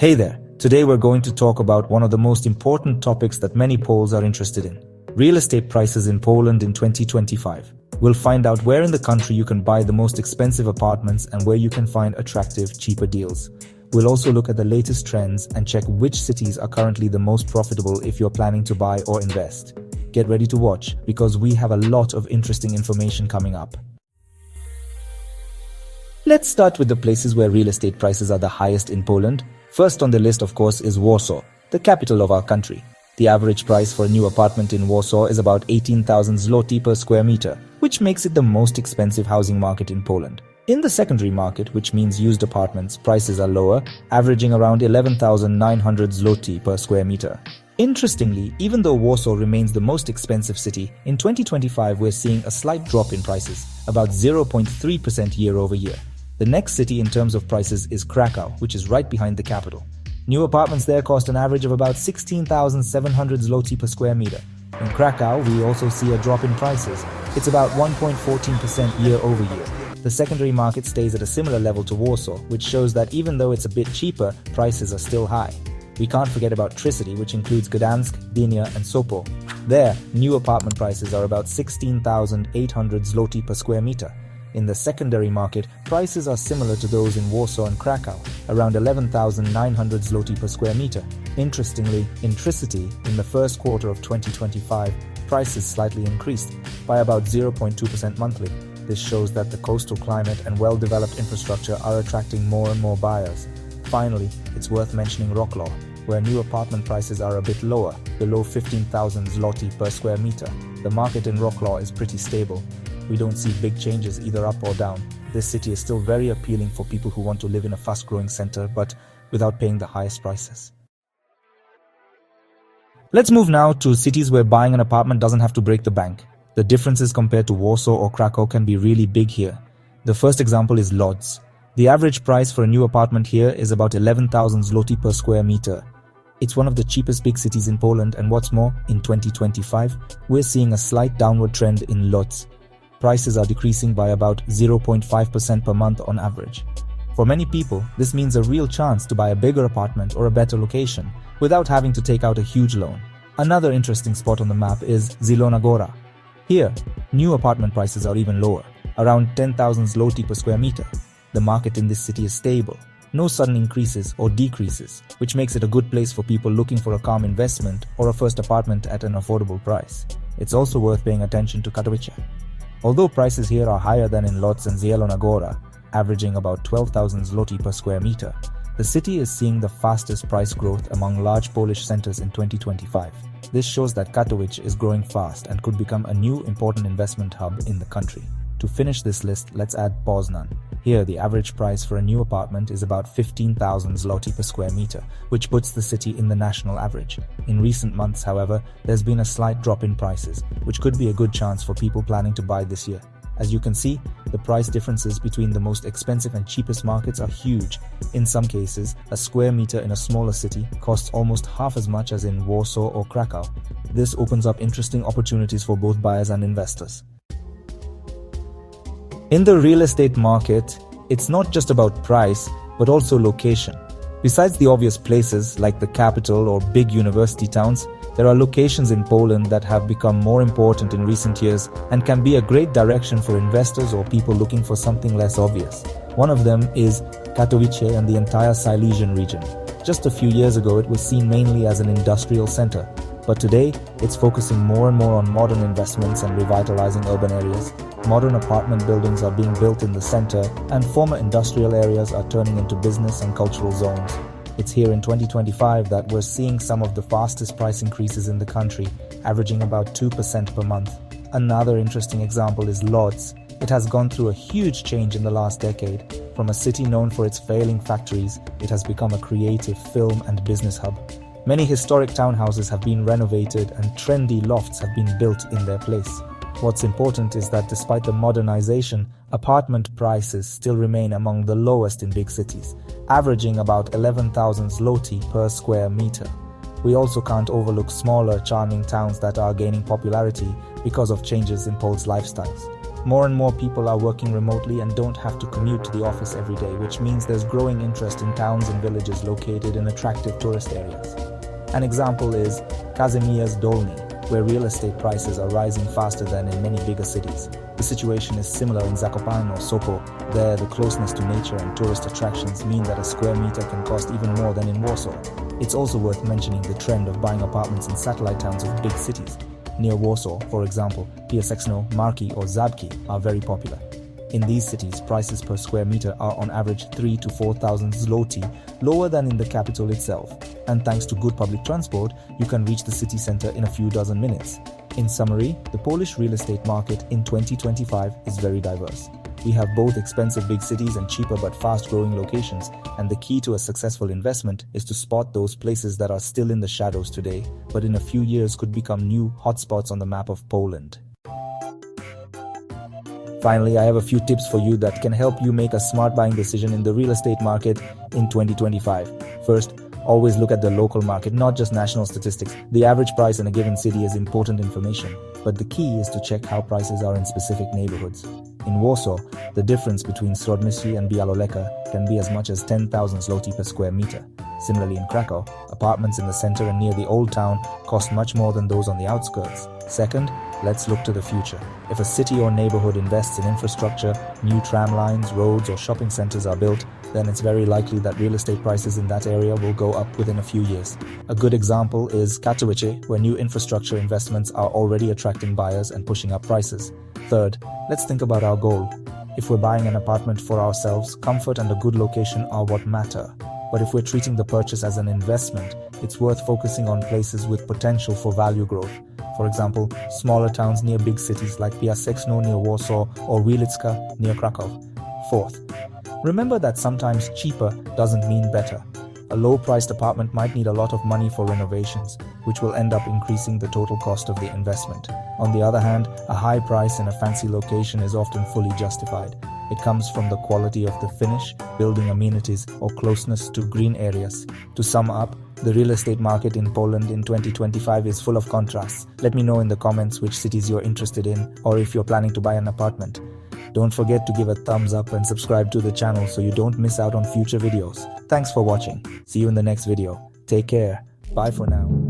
Hey there, today we're going to talk about one of the most important topics that many Poles are interested in. Real estate prices in Poland in 2025. We'll find out where in the country you can buy the most expensive apartments and where you can find attractive, cheaper deals. We'll also look at the latest trends and check which cities are currently the most profitable if you're planning to buy or invest. Get ready to watch, because we have a lot of interesting information coming up. Let's start with the places where real estate prices are the highest in Poland. First on the list, of course, is Warsaw, the capital of our country. The average price for a new apartment in Warsaw is about 18,000 zloty per square meter, which makes it the most expensive housing market in Poland. In the secondary market, which means used apartments, prices are lower, averaging around 11,900 zloty per square meter. Interestingly, even though Warsaw remains the most expensive city, in 2025 we're seeing a slight drop in prices, about 0.3% year over year. The next city in terms of prices is Krakow, which is right behind the capital. New apartments there cost an average of about 16,700 zloty per square meter. In Krakow, we also see a drop in prices. It's about 1.14% year over year. The secondary market stays at a similar level to Warsaw, which shows that even though it's a bit cheaper, prices are still high. We can't forget about Tricity, which includes Gdansk, Gdynia and Sopot. There, new apartment prices are about 16,800 zloty per square meter. In the secondary market, prices are similar to those in Warsaw and Krakow, around 11,900 zloty per square meter. Interestingly, in Tricity, in the first quarter of 2025, prices slightly increased by about 0.2% monthly. This shows that the coastal climate and well-developed infrastructure are attracting more and more buyers. Finally, it's worth mentioning Wrocław, where new apartment prices are a bit lower, below 15,000 zloty per square meter. The market in Wrocław is pretty stable. We don't see big changes either up or down. This city is still very appealing for people who want to live in a fast-growing center, but without paying the highest prices. Let's move now to cities where buying an apartment doesn't have to break the bank. The differences compared to Warsaw or Krakow can be really big here. The first example is Lodz. The average price for a new apartment here is about 11,000 zloty per square meter. It's one of the cheapest big cities in Poland, and what's more, in 2025, we're seeing a slight downward trend in Lodz. Prices are decreasing by about 0.5% per month on average. For many people, this means a real chance to buy a bigger apartment or a better location without having to take out a huge loan. Another interesting spot on the map is Zielona Góra. Here, new apartment prices are even lower, around 10,000 zloty per square meter. The market in this city is stable, no sudden increases or decreases, which makes it a good place for people looking for a calm investment or a first apartment at an affordable price. It's also worth paying attention to Katowice. Although prices here are higher than in Lodz and Zielona Góra, averaging about 12,000 zloty per square meter, the city is seeing the fastest price growth among large Polish centers in 2025. This shows that Katowice is growing fast and could become a new important investment hub in the country. To finish this list, let's add Poznan. Here, the average price for a new apartment is about 15,000 zloty per square meter, which puts the city in the national average. In recent months, however, there's been a slight drop in prices, which could be a good chance for people planning to buy this year. As you can see, the price differences between the most expensive and cheapest markets are huge. In some cases, a square meter in a smaller city costs almost half as much as in Warsaw or Krakow. This opens up interesting opportunities for both buyers and investors. In the real estate market, it's not just about price, but also location. Besides the obvious places like the capital or big university towns, there are locations in Poland that have become more important in recent years and can be a great direction for investors or people looking for something less obvious. One of them is Katowice and the entire Silesian region. Just a few years ago, it was seen mainly as an industrial center, but today it's focusing more and more on modern investments and revitalizing urban areas. Modern apartment buildings are being built in the center, and former industrial areas are turning into business and cultural zones. It's here in 2025 that we're seeing some of the fastest price increases in the country, averaging about 2% per month. Another interesting example is Lodz. It has gone through a huge change in the last decade. From a city known for its failing factories, it has become a creative film and business hub. Many historic townhouses have been renovated and trendy lofts have been built in their place. What's important is that despite the modernization, apartment prices still remain among the lowest in big cities, averaging about 11,000 zloty per square meter. We also can't overlook smaller, charming towns that are gaining popularity because of changes in Poles' lifestyles. More and more people are working remotely and don't have to commute to the office every day, which means there's growing interest in towns and villages located in attractive tourist areas. An example is Kazimierz Dolny, where real estate prices are rising faster than in many bigger cities. The situation is similar in Zakopane or Sopot. There, the closeness to nature and tourist attractions mean that a square meter can cost even more than in Warsaw. It's also worth mentioning the trend of buying apartments in satellite towns of big cities. Near Warsaw, for example, Piaseczno, Marki or Zabki are very popular. In these cities, prices per square meter are on average 3 to 4,000 zloty, lower than in the capital itself. And thanks to good public transport, you can reach the city center in a few dozen minutes. In summary, the Polish real estate market in 2025 is very diverse. We have both expensive big cities and cheaper but fast-growing locations, and the key to a successful investment is to spot those places that are still in the shadows today, but in a few years could become new hotspots on the map of Poland. Finally, I have a few tips for you that can help you make a smart buying decision in the real estate market in 2025. First, always look at the local market, not just national statistics. The average price in a given city is important information, but the key is to check how prices are in specific neighborhoods. In Warsaw, the difference between Śródmieście and Białoleka can be as much as 10,000 zloty per square meter. Similarly, in Krakow, apartments in the center and near the old town cost much more than those on the outskirts. Second, let's look to the future. If a city or neighborhood invests in infrastructure, new tram lines, roads, or shopping centers are built, then it's very likely that real estate prices in that area will go up within a few years. A good example is Katowice, where new infrastructure investments are already attracting buyers and pushing up prices. Third, let's think about our goal. If we're buying an apartment for ourselves, comfort and a good location are what matter. But if we're treating the purchase as an investment, it's worth focusing on places with potential for value growth. For example, smaller towns near big cities like Piaseczno near Warsaw or Wieliczka near Krakow. Fourth, remember that sometimes cheaper doesn't mean better. A low-priced apartment might need a lot of money for renovations, which will end up increasing the total cost of the investment. On the other hand, a high price in a fancy location is often fully justified. It comes from the quality of the finish, building amenities, or closeness to green areas. To sum up, the real estate market in Poland in 2025 is full of contrasts. Let me know in the comments which cities you're interested in, or if you're planning to buy an apartment. Don't forget to give a thumbs up and subscribe to the channel so you don't miss out on future videos. Thanks for watching. See you in the next video. Take care. Bye for now.